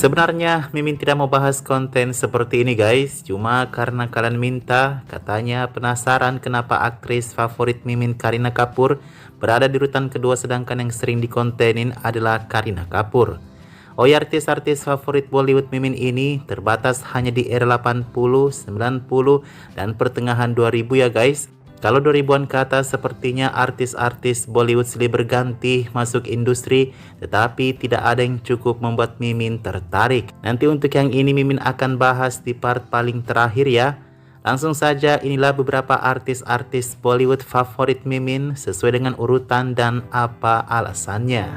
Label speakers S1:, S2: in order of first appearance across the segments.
S1: Sebenarnya Mimin tidak mau bahas konten seperti ini guys, cuma karena kalian minta, katanya penasaran kenapa aktris favorit Mimin Kareena Kapoor berada di urutan kedua sedangkan yang sering dikontenin adalah Kareena Kapoor. Oh ya, artis-artis favorit Bollywood Mimin ini terbatas hanya di era 80, 90, dan pertengahan 2000 ya guys. Kalau 2000-an ke atas sepertinya artis-artis Bollywood silih berganti masuk industri, tetapi tidak ada yang cukup membuat Mimin tertarik. Nanti untuk yang ini Mimin akan bahas di part paling terakhir ya. Langsung saja, inilah beberapa artis-artis Bollywood favorit Mimin sesuai dengan urutan dan apa alasannya.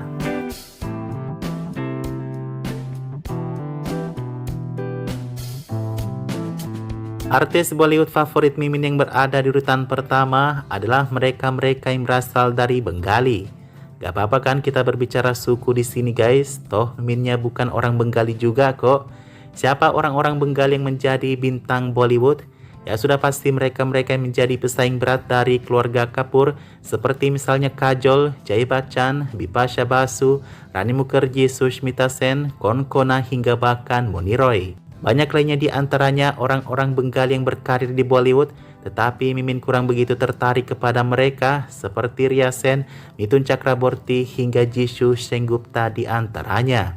S1: Artis Bollywood favorit Mimin yang berada di urutan pertama adalah mereka-mereka yang berasal dari Bengali. Gak apa-apa kan kita berbicara suku di sini guys, toh Miminnya bukan orang Bengali juga kok. Siapa orang-orang Bengali yang menjadi bintang Bollywood? Ya sudah pasti mereka-mereka yang menjadi pesaing berat dari keluarga Kapoor, seperti misalnya Kajol, Jai Bachchan, Bipasha Basu, Rani Mukherjee, Sushmita Sen, Konkona hingga bahkan Moni Roy. Banyak lainnya di antaranya orang-orang Bengali yang berkarir di Bollywood, tetapi Mimin kurang begitu tertarik kepada mereka seperti Riya Sen, Mithun Chakraborty hingga Jisoo Sengupta di antaranya.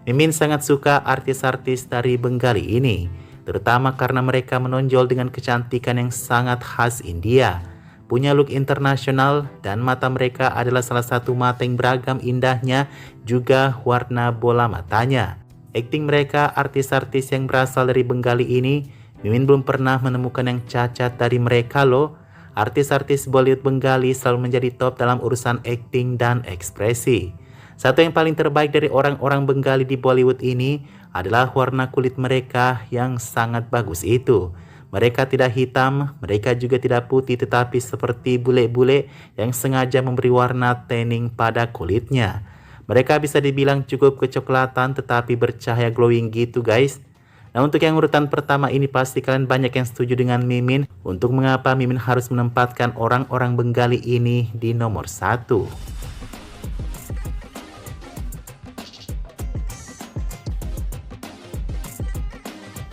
S1: Mimin sangat suka artis-artis dari Bengali ini, terutama karena mereka menonjol dengan kecantikan yang sangat khas India, punya look internasional, dan mata mereka adalah salah satu mata yang beragam indahnya, juga warna bola matanya. Akting mereka, artis-artis yang berasal dari Bengali ini, Mimin belum pernah menemukan yang cacat dari mereka loh. Artis-artis Bollywood Bengali selalu menjadi top dalam urusan akting dan ekspresi. Satu yang paling terbaik dari orang-orang Bengali di Bollywood ini adalah warna kulit mereka yang sangat bagus itu. Mereka tidak hitam, mereka juga tidak putih, tetapi seperti bule-bule yang sengaja memberi warna tanning pada kulitnya. Mereka bisa dibilang cukup kecoklatan tetapi bercahaya glowing gitu guys. Nah, untuk yang urutan pertama ini pasti kalian banyak yang setuju dengan Mimin untuk mengapa Mimin harus menempatkan orang-orang Bengali ini di nomor 1.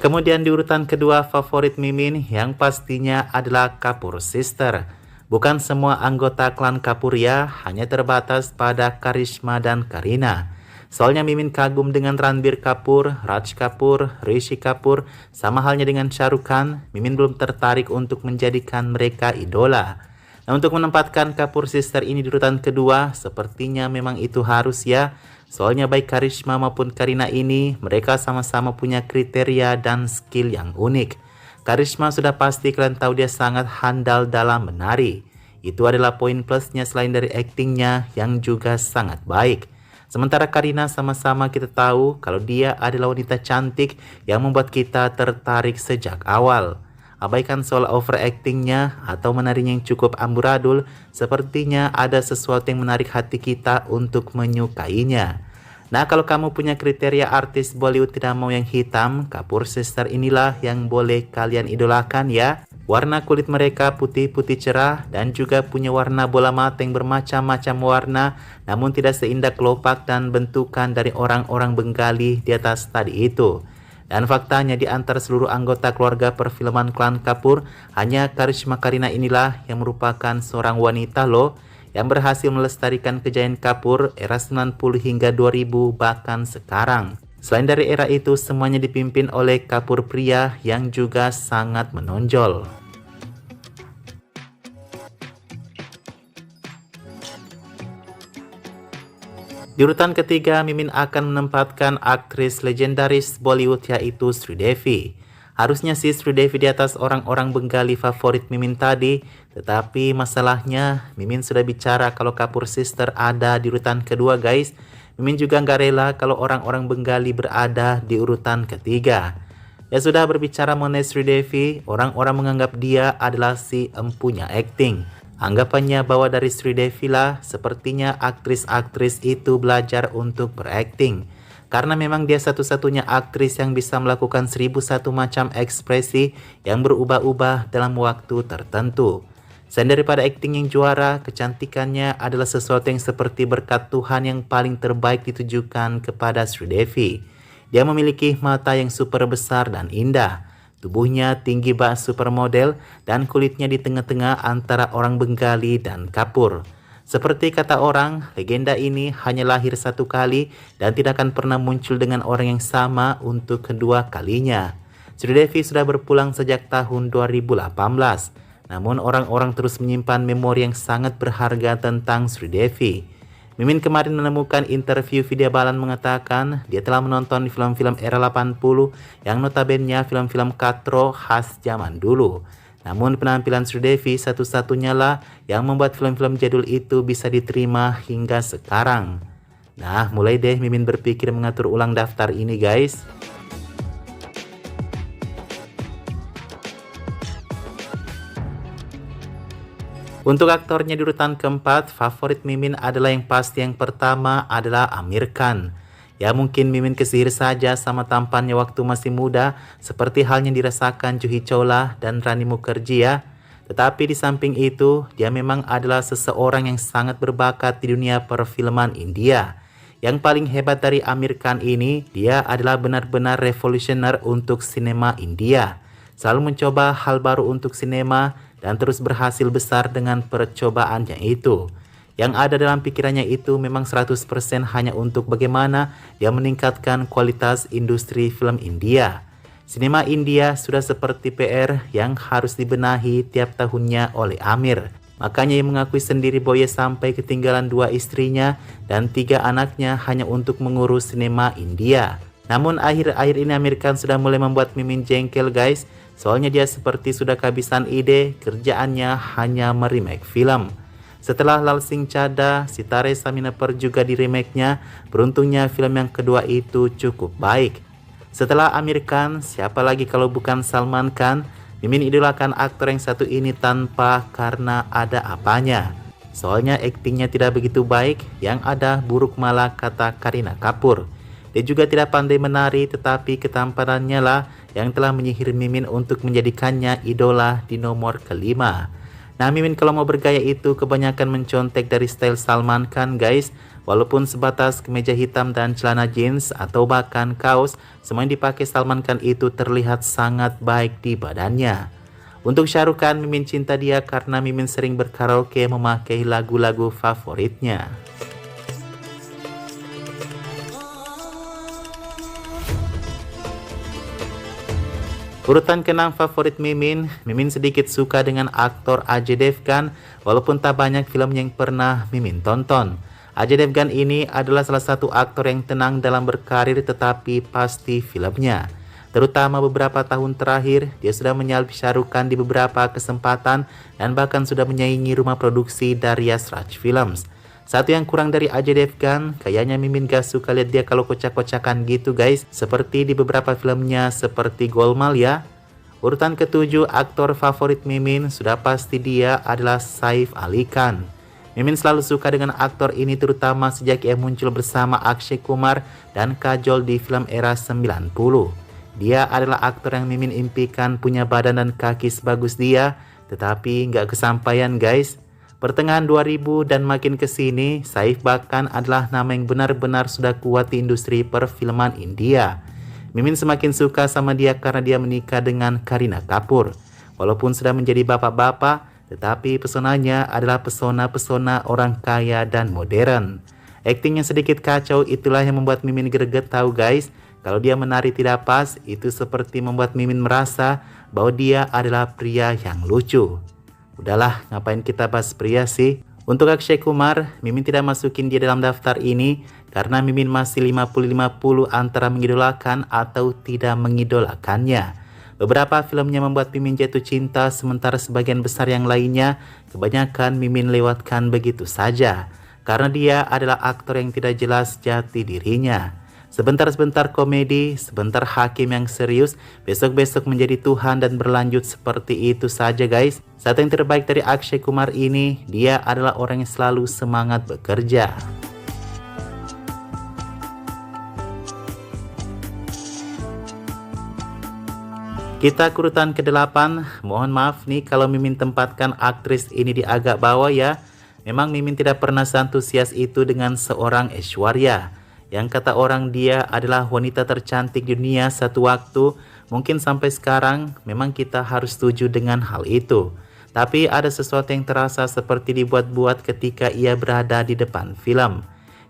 S1: Kemudian di urutan kedua favorit Mimin yang pastinya adalah Kapoor Sister. Bukan semua anggota klan Kapoor ya, hanya terbatas pada Karishma dan Kareena. Soalnya Mimin kagum dengan Ranbir Kapoor, Raj Kapoor, Rishi Kapoor, sama halnya dengan Shah Rukh Khan, Mimin belum tertarik untuk menjadikan mereka idola. Nah, untuk menempatkan Kapoor Sister ini di urutan kedua, sepertinya memang itu harus ya. Soalnya baik Karishma maupun Kareena ini, mereka sama-sama punya kriteria dan skill yang unik. Karishma sudah pasti kalian tahu dia sangat handal dalam menari. Itu adalah poin plusnya selain dari aktingnya yang juga sangat baik. Sementara Kareena sama-sama kita tahu kalau dia adalah wanita cantik yang membuat kita tertarik sejak awal. Abaikan soal overactingnya atau menarinya yang cukup amburadul, sepertinya ada sesuatu yang menarik hati kita untuk menyukainya. Nah, kalau kamu punya kriteria artis Bollywood tidak mau yang hitam, Kapoor Sister inilah yang boleh kalian idolakan ya. Warna kulit mereka putih-putih cerah dan juga punya warna bola mata yang bermacam-macam warna, namun tidak seindah kelopak dan bentukan dari orang-orang Bengali di atas tadi itu. Dan faktanya di antara seluruh anggota keluarga perfilman klan Kapoor, hanya Karishma Kareena inilah yang merupakan seorang wanita loh, yang berhasil melestarikan kejayaan Kapoor era 90 hingga 2000 bahkan sekarang. Selain dari era itu, semuanya dipimpin oleh Kapoor pria yang juga sangat menonjol. Di urutan ketiga, Mimin akan menempatkan aktris legendaris Bollywood yaitu Sridevi. Harusnya sih Sridevi di atas orang-orang Bengali favorit Mimin tadi, tetapi masalahnya Mimin sudah bicara kalau Kapoor Sister ada di urutan kedua guys. Mimin juga nggak rela kalau orang-orang Bengali berada di urutan ketiga. Ya sudah, berbicara mengenai Sridevi, orang-orang menganggap dia adalah si empunya acting. Anggapannya bahwa dari Sridevi lah sepertinya aktris-aktris itu belajar untuk berakting. Karena memang dia satu-satunya aktris yang bisa melakukan 1001 macam ekspresi yang berubah-ubah dalam waktu tertentu. Selain daripada akting yang juara, kecantikannya adalah sesuatu yang seperti berkat Tuhan yang paling terbaik ditujukan kepada Sridevi. Dia memiliki mata yang super besar dan indah. Tubuhnya tinggi bak supermodel dan kulitnya di tengah-tengah antara orang Bengali dan Kapur. Seperti kata orang, legenda ini hanya lahir satu kali dan tidak akan pernah muncul dengan orang yang sama untuk kedua kalinya. Sridevi sudah berpulang sejak tahun 2018. Namun orang-orang terus menyimpan memori yang sangat berharga tentang Sridevi. Mimin kemarin menemukan interview Vidya Balan mengatakan dia telah menonton film-film era 80 yang notabene film-film katro khas zaman dulu. Namun penampilan Sridevi satu-satunya lah yang membuat film-film jadul itu bisa diterima hingga sekarang. Nah, mulai deh Mimin berpikir mengatur ulang daftar ini guys. Untuk aktornya di urutan keempat, favorit Mimin adalah yang pasti yang pertama adalah Amir Khan. Ya mungkin Mimin kesihir saja sama tampannya waktu masih muda, seperti halnya dirasakan Juhi Chawla dan Rani Mukherjee ya. Tetapi di samping itu, dia memang adalah seseorang yang sangat berbakat di dunia perfilman India. Yang paling hebat dari Amir Khan ini, dia adalah benar-benar revolusioner untuk sinema India. Selalu mencoba hal baru untuk sinema dan terus berhasil besar dengan percobaannya itu. Yang ada dalam pikirannya itu memang 100% hanya untuk bagaimana dia meningkatkan kualitas industri film India. Sinema India sudah seperti PR yang harus dibenahi tiap tahunnya oleh Amir. Makanya ia mengakui sendiri bahwa ia sampai ketinggalan 2 istrinya dan 3 anaknya hanya untuk mengurus sinema India. Namun akhir-akhir ini Amir Khan sudah mulai membuat Mimin jengkel guys. Soalnya dia seperti sudah kehabisan ide, kerjaannya hanya meremake film. Setelah Lal Singh Chaddha, Sitare Zameen Par juga di remake-nya, beruntungnya film yang kedua itu cukup baik. Setelah Amir Khan, siapa lagi kalau bukan Salman Khan? Mimin idolakan aktor yang satu ini tanpa karena ada apanya. Soalnya aktingnya tidak begitu baik, yang ada buruk malah kata Kareena Kapoor. Dia juga tidak pandai menari, tetapi ketampanannya lah yang telah menyihir Mimin untuk menjadikannya idola di nomor kelima. Nah Mimin kalau mau bergaya itu kebanyakan mencontek dari style Salman Khan guys. Walaupun sebatas kemeja hitam dan celana jeans atau bahkan kaos, semua yang dipakai Salman Khan itu terlihat sangat baik di badannya. Untuk Shah Rukh Khan, Mimin cinta dia karena Mimin sering berkaraoke memakai lagu-lagu favoritnya. Urutan ke-6 favorit Mimin, Mimin sedikit suka dengan aktor Ajay Devgan walaupun tak banyak film yang pernah Mimin tonton. Ajay Devgan ini adalah salah satu aktor yang tenang dalam berkarir tetapi pasti filmnya. Terutama beberapa tahun terakhir, dia sudah menyalip Shah Rukh Khan di beberapa kesempatan dan bahkan sudah menyaingi rumah produksi dari Yash Raj Films. Satu yang kurang dari Ajay Devgan, kayaknya Mimin gak suka lihat dia kalau kocak-kocakan gitu guys. Seperti di beberapa filmnya seperti Golmaal ya. Urutan ke-7 aktor favorit Mimin sudah pasti dia adalah Saif Ali Khan. Mimin selalu suka dengan aktor ini terutama sejak ia muncul bersama Akshay Kumar dan Kajol di film era 90. Dia adalah aktor yang Mimin impikan punya badan dan kaki sebagus dia, tetapi nggak kesampaian guys. Pertengahan 2000 dan makin ke sini, Saif bahkan adalah nama yang benar-benar sudah kuat di industri perfilman India. Mimin semakin suka sama dia karena dia menikah dengan Kareena Kapoor. Walaupun sudah menjadi bapak-bapak, tetapi pesonanya adalah pesona-pesona orang kaya dan modern. Akting yang sedikit kacau itulah yang membuat Mimin greget tahu guys. Kalau dia menari tidak pas, itu seperti membuat Mimin merasa bahwa dia adalah pria yang lucu. Udahlah, ngapain kita bahas pria sih? Untuk Akshay Kumar, Mimin tidak masukin dia dalam daftar ini karena Mimin masih 50-50 antara mengidolakan atau tidak mengidolakannya. Beberapa filmnya membuat Mimin jatuh cinta, sementara sebagian besar yang lainnya kebanyakan Mimin lewatkan begitu saja. Karena dia adalah aktor yang tidak jelas jati dirinya. Sebentar-sebentar komedi, sebentar hakim yang serius, besok-besok menjadi Tuhan dan berlanjut seperti itu saja guys. Satu yang terbaik dari Akshay Kumar ini, dia adalah orang yang selalu semangat bekerja. Kita ke urutan ke-8, mohon maaf nih kalau Mimin tempatkan aktris ini di agak bawah ya. Memang Mimin tidak pernah seantusias itu dengan seorang Aishwarya. yang kata orang dia adalah wanita tercantik di dunia satu waktu. Mungkin sampai sekarang memang kita harus setuju dengan hal itu. Tapi ada sesuatu yang terasa seperti dibuat-buat ketika ia berada di depan film.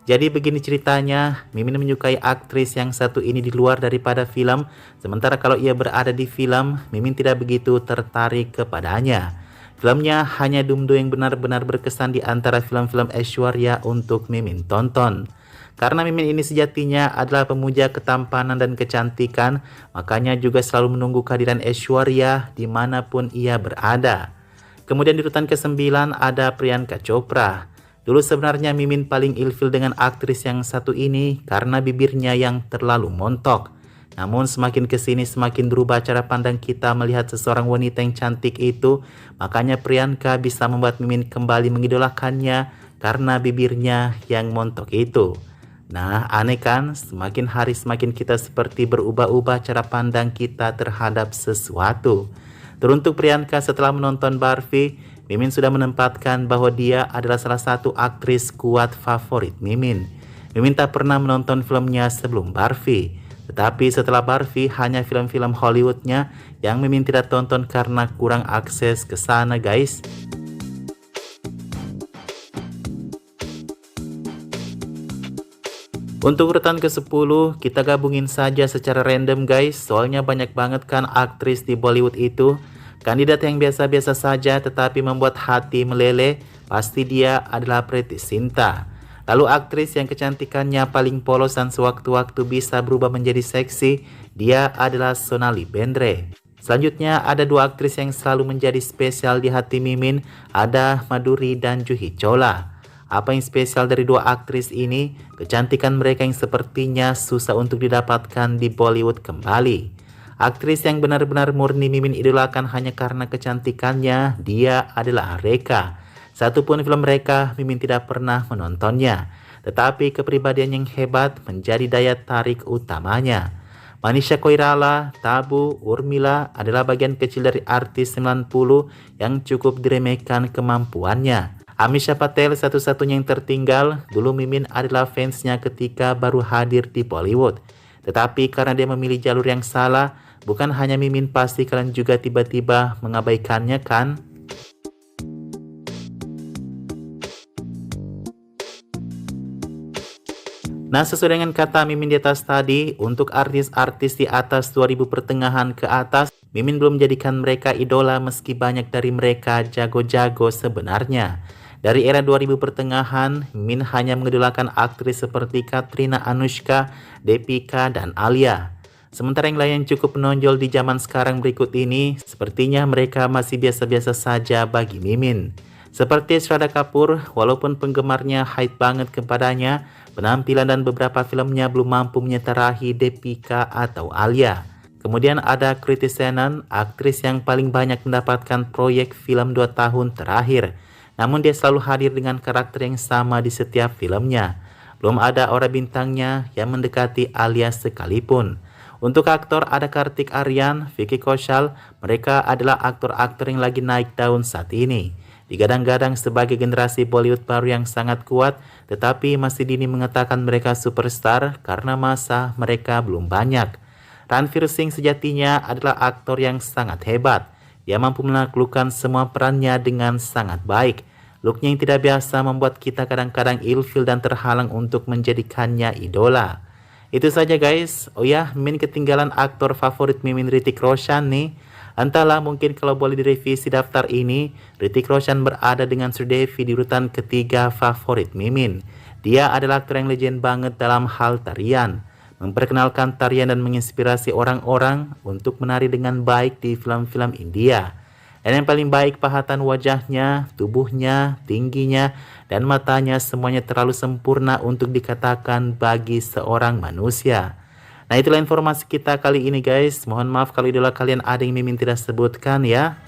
S1: Jadi begini ceritanya, Mimin menyukai aktris yang satu ini di luar daripada film, sementara kalau ia berada di film, Mimin tidak begitu tertarik kepadanya. Filmnya hanya Dumdo yang benar-benar berkesan di antara film-film Aishwarya untuk Mimin tonton. Karena Mimin ini sejatinya adalah pemuja ketampanan dan kecantikan, makanya juga selalu menunggu kehadiran Aishwarya dimanapun ia berada. Kemudian di urutan ke-9 ada Priyanka Chopra. Dulu sebenarnya Mimin paling ilfil dengan aktris yang satu ini karena bibirnya yang terlalu montok. Namun semakin kesini semakin berubah cara pandang kita melihat seseorang wanita yang cantik itu. Makanya Priyanka bisa membuat Mimin kembali mengidolakannya karena bibirnya yang montok itu. Nah, aneh kan? Semakin hari semakin kita seperti berubah-ubah cara pandang kita terhadap sesuatu. Teruntuk Priyanka setelah menonton Barbie, Mimin sudah menempatkan bahwa dia adalah salah satu aktris kuat favorit Mimin. Mimin tak pernah menonton filmnya sebelum Barbie. Tetapi setelah Barbie hanya film-film Hollywoodnya yang Mimin tidak tonton karena kurang akses ke sana guys. Untuk urutan ke-10 kita gabungin saja secara random guys. Soalnya banyak banget kan aktris di Bollywood itu. Kandidat yang biasa-biasa saja tetapi membuat hati meleleh, pasti dia adalah Preity Zinta. Lalu aktris yang kecantikannya paling polos dan sewaktu-waktu bisa berubah menjadi seksi, dia adalah Sonali Bendre. Selanjutnya ada dua aktris yang selalu menjadi spesial di hati Mimin, ada Madhuri dan Juhi Chawla. Apa yang spesial dari dua aktris ini? Kecantikan mereka yang sepertinya susah untuk didapatkan di Bollywood kembali. Aktris yang benar-benar murni Mimin idolakan hanya karena kecantikannya, dia adalah Rekha. Satupun film mereka Mimin tidak pernah menontonnya, tetapi kepribadian yang hebat menjadi daya tarik utamanya. Manisha Koirala, Tabu, Urmila adalah bagian kecil dari artis 90 yang cukup diremehkan kemampuannya. Amisha Patel satu-satunya yang tertinggal. Dulu Mimin adalah fansnya ketika baru hadir di Bollywood. Tetapi karena dia memilih jalur yang salah, bukan hanya Mimin, pasti kalian juga tiba-tiba mengabaikannya kan? Nah, sesuai dengan kata Mimin di atas tadi, untuk artis-artis di atas 2000 pertengahan ke atas, Mimin belum menjadikan mereka idola meski banyak dari mereka jago-jago sebenarnya. Dari era 2000 pertengahan, Mimin hanya mengidolakan aktris seperti Katrina, Anushka, Deepika, dan Alia. Sementara yang lain yang cukup menonjol di zaman sekarang berikut ini, sepertinya mereka masih biasa-biasa saja bagi Mimin. Seperti Shraddha Kapoor, walaupun penggemarnya hype banget kepadanya, penampilan dan beberapa filmnya belum mampu menyetarahi Deepika atau Alia. Kemudian ada Kriti Sanon, aktris yang paling banyak mendapatkan proyek film 2 tahun terakhir. Namun dia selalu hadir dengan karakter yang sama di setiap filmnya. Belum ada aura bintangnya yang mendekati Alia sekalipun. Untuk aktor ada Kartik Aaryan, Vicky Kaushal, mereka adalah aktor-aktor yang lagi naik daun saat ini. Digadang-gadang sebagai generasi Bollywood baru yang sangat kuat, tetapi masih dini mengatakan mereka superstar karena masa mereka belum banyak. Ranveer Singh sejatinya adalah aktor yang sangat hebat. Dia mampu menaklukkan semua perannya dengan sangat baik. Looknya yang tidak biasa membuat kita kadang-kadang ilfil dan terhalang untuk menjadikannya idola. Itu saja guys. Oh ya, Mimin ketinggalan aktor favorit Mimin, Hrithik Roshan nih. Entahlah, mungkin kalau boleh direvisi daftar ini, Hrithik Roshan berada dengan Sridevi di urutan ketiga favorit Mimin. Dia adalah aktor yang legend banget dalam hal tarian. Memperkenalkan tarian dan menginspirasi orang-orang untuk menari dengan baik di film-film India. Dan yang paling baik, pahatan wajahnya, tubuhnya, tingginya, dan matanya semuanya terlalu sempurna untuk dikatakan bagi seorang manusia. Nah, itulah informasi kita kali ini guys. Mohon maaf kalau idola kalian ada yang Mimin tidak sebutkan ya.